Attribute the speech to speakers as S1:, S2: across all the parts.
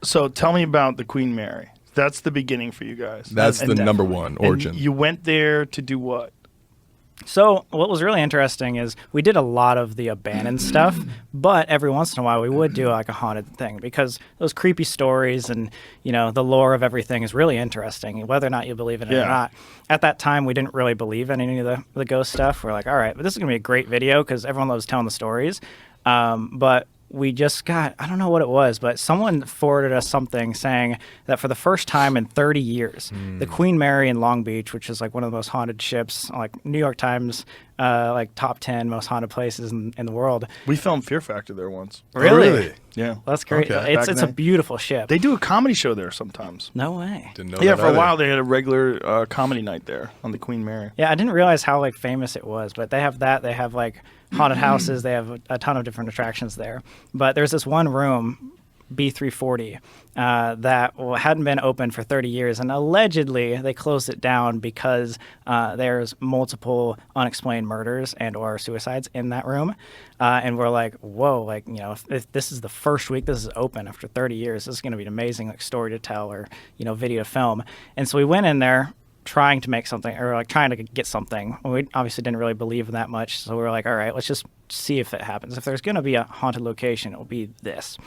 S1: So tell me about the Queen Mary. That's the beginning for you guys.
S2: That's the number one origin.
S1: And you went there to do what?
S3: So what was really interesting is we did a lot of the abandoned stuff, but every once in a while we would do like a haunted thing because those creepy stories and, you know, the lore of everything is really interesting, whether or not you believe in it or not. At that time, we didn't really believe in any of the ghost stuff. We're like, all right, but this is going to be a great video because everyone loves telling the stories. But we just got, I don't know what it was, but someone forwarded us something saying that for the first time in 30 years, the Queen Mary in Long Beach, which is like one of the most haunted ships, like New York Times, like top 10 most haunted places in the world.
S1: We filmed Fear Factor there once.
S3: Really?
S1: Yeah.
S3: Well, that's great.
S2: Okay.
S3: It's a beautiful ship.
S1: They do a comedy show there sometimes.
S3: No way.
S2: Didn't know
S1: Yeah,
S2: that
S1: for a
S2: either.
S1: while they had a regular comedy night there on the Queen Mary.
S3: Yeah, I didn't realize how like famous it was, but they have that. They have like haunted houses. They have a ton of different attractions there. But there's this one room, B340, that hadn't been open for 30 years, and allegedly they closed it down because there's multiple unexplained murders and or suicides in that room. And we're like, whoa, like, you know, if this is the first week this is open after 30 years, this is going to be an amazing like story to tell or, you know, video to film. And so we went in there trying to make something or like trying to get something. We obviously didn't really believe in that much. So we were like, all right, let's just see if it happens. If there's going to be a haunted location, it'll be this.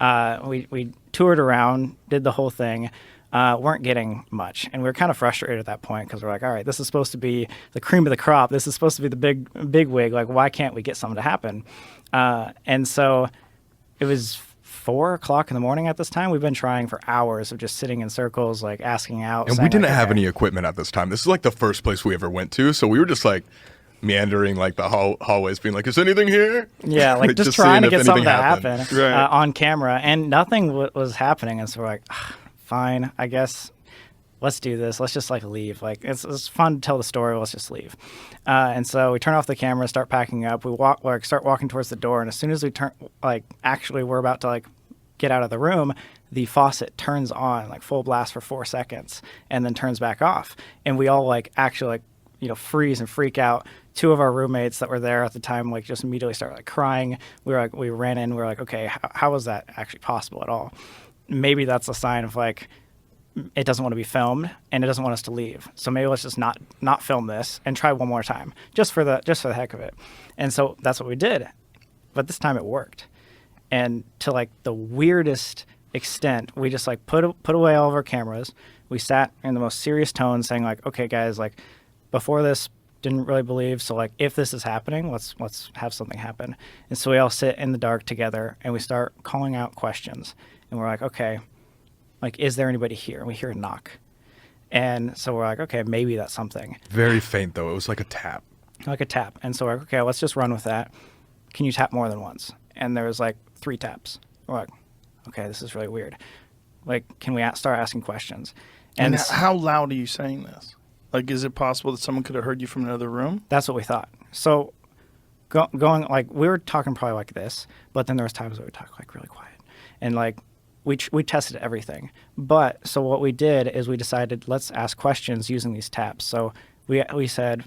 S3: We toured around, did the whole thing, weren't getting much. And we were kind of frustrated at that point because we're like, all right, this is supposed to be the cream of the crop. This is supposed to be the big wig. Like, why can't we get something to happen? And so it was 4 o'clock in the morning at this time. We've been trying for hours of just sitting in circles, like asking out.
S2: And
S3: saying,
S2: we didn't
S3: like,
S2: have
S3: okay.
S2: any equipment at this time. This is like the first place we ever went to. So we were just like meandering like the hallways being like, is anything here?
S3: Yeah, like just
S2: seeing
S3: trying to
S2: if
S3: get something to
S2: anything
S3: happen
S1: Right.
S3: on camera. And nothing was happening. And so we're like, fine, I guess let's do this. Let's just like leave. Like it's fun to tell the story. Let's just leave. And so we turn off the camera, start packing up. We start walking towards the door. And as soon as we we're about to like get out of the room, the faucet turns on like full blast for 4 seconds and then turns back off. And we all like actually like, you know, freeze and freak out. 2 of our roommates that were there at the time like just immediately started like crying. We ran in. We were like, okay, how was that actually possible at all? Maybe that's a sign of like it doesn't want to be filmed and it doesn't want us to leave. So maybe let's just not film this and try one more time just for the heck of it. And so that's what we did. But this time it worked. And to like the weirdest extent, we just like put away all of our cameras. We sat in the most serious tone saying like, okay guys, like before this didn't really believe. So like if this is happening, let's have something happen. And so we all sit in the dark together and we start calling out questions. And we're like, okay, like, is there anybody here? And we hear a knock. And so we're like, okay, maybe that's something.
S2: Very faint though. It was like a tap.
S3: Like a tap. And so we're like, okay, let's just run with that. Can you tap more than once? And there was like 3 taps. We're like, okay, this is really weird. Like, can we start asking questions?
S1: And how loud are you saying this? Like, is it possible that someone could have heard you from another room?
S3: That's what we thought. So going, like, we were talking probably like this, but then there was times where we talk like really quiet. And like, we tested everything. But so what we did is we decided, let's ask questions using these taps. So we said,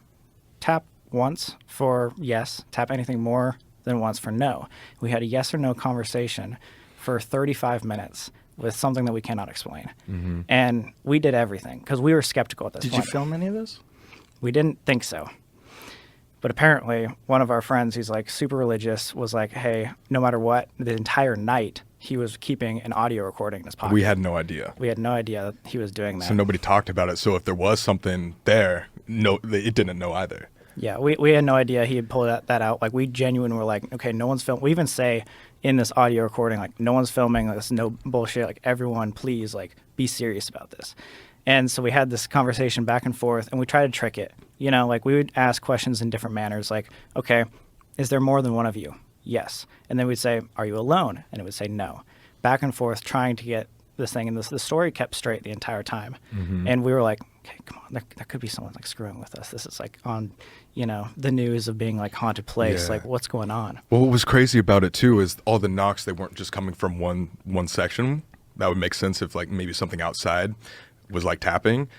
S3: tap once for yes, tap anything more than once for no. We had a yes or no conversation for 35 minutes with something that we cannot explain. Mm-hmm. And we did everything because we were skeptical at this point.
S1: Did you film any of this?
S3: We didn't think so. But apparently one of our friends, who's like super religious, was like, hey, no matter what, the entire night he was keeping an audio recording in his pocket.
S2: We had no idea.
S3: We had no idea that he was doing that.
S2: So nobody talked about it. So if there was something there, it didn't know either.
S3: Yeah, we had no idea he had pulled that out. Like, we genuinely were like, okay, no one's filming. We even say in this audio recording, like, no one's filming. This is no bullshit. Like, everyone, please, like, be serious about this. And so we had this conversation back and forth, and we tried to trick it. You know, like, we would ask questions in different manners. Like, okay, is there more than one of you? Yes. And then we'd say, are you alone? And it would say no. Back and forth, trying to get this thing. And the story kept straight the entire time. Mm-hmm. And we were like, okay, come on, there could be someone like screwing with us. This is like on, you know, the news of being like haunted place.
S2: Yeah.
S3: Like, what's going on?
S2: Well, what was crazy about it too is all the knocks, they weren't just coming from one section. That would make sense if like maybe something outside was like tapping.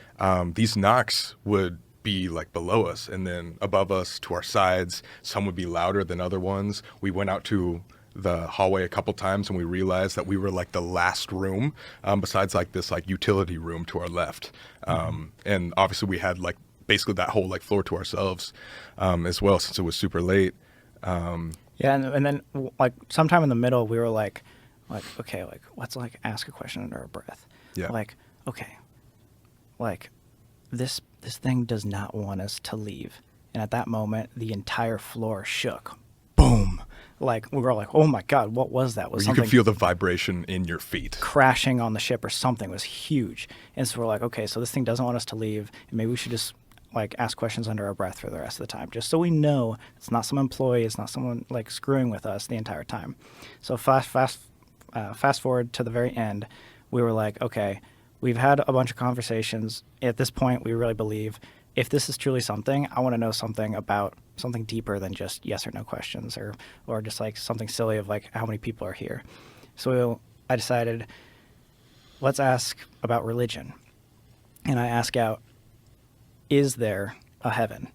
S2: These knocks would be like below us and then above us to our sides. Some would be louder than other ones. We went out to the hallway a couple times, and we realized that we were like the last room, besides like this like utility room to our left. And obviously we had like basically that whole like floor to ourselves, as well, since it was super late.
S3: Yeah, and then like sometime in the middle, we were like, okay, like let's like ask a question under our breath.
S2: Yeah.
S3: Like, okay, like this thing does not want us to leave. And at that moment, the entire floor shook. Boom! Like we were like, oh my god, what was that? Was
S2: You
S3: something
S2: could feel the vibration in your feet.
S3: crashing on the ship or something? Was huge. And so we're like, okay, so this thing doesn't want us to leave, and maybe we should just like ask questions under our breath for the rest of the time, just so we know it's not some employee, it's not someone like screwing with us the entire time. So fast forward to the very end, we were like, okay, we've had a bunch of conversations. At this point, we really believe if this is truly something, I want to know something about something deeper than just yes or no questions, or just like something silly of like how many people are here. So I decided, let's ask about religion. And I ask out, is there a heaven?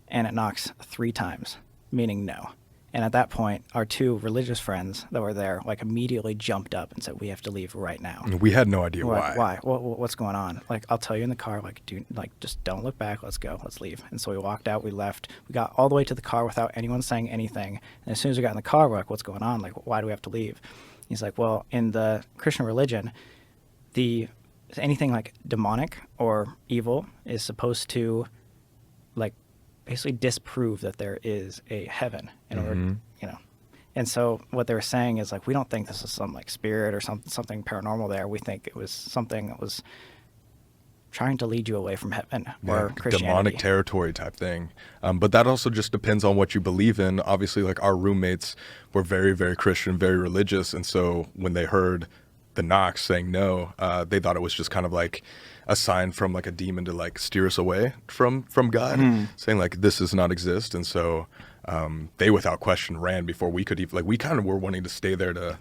S3: And it knocks 3 times, meaning no. And at that point, our 2 religious friends that were there like immediately jumped up and said, we have to leave right now.
S2: We had no idea
S3: We're
S2: why.
S3: like, why? What's going on? Like, I'll tell you in the car. Like, dude, like, just don't look back. Let's go. Let's leave. And so we walked out. We left. We got all the way to the car without anyone saying anything. And as soon as we got in the car, we're like, what's going on? Like, why do we have to leave? He's like, well, in the Christian religion, anything like demonic or evil is supposed to, like, basically disprove that there is a heaven in order, you know. And so what they were saying is like, we don't think this is some like spirit or something paranormal there. We think it was something that was trying to lead you away from heaven or Christianity.
S2: Demonic territory type thing. But that also just depends on what you believe in. Obviously, like our roommates were very, very Christian, very religious. And so when they heard the knocks saying no, they thought it was just kind of like a sign from like a demon to like steer us away from God, saying like this does not exist. And so they without question ran before we could even, like, we kind of were wanting to stay there to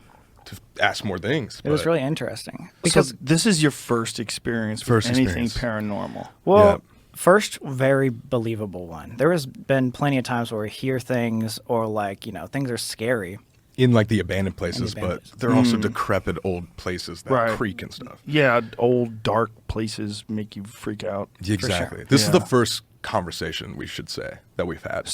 S2: ask more things.
S3: It was really interesting
S1: Because
S3: because
S1: this is your first experience with anything paranormal.
S3: well,
S2: Yeah.
S3: first very believable one. There has been plenty of times where we hear things or like, you know, things are scary.
S2: in like the abandoned places,
S3: abandoned
S2: but they're also decrepit old places that
S1: Right.
S2: creak and stuff.
S1: Yeah, old dark places make you freak out.
S2: Exactly.
S3: sure.
S2: This is the
S1: Yeah.
S2: first conversation, we should say, that we've had.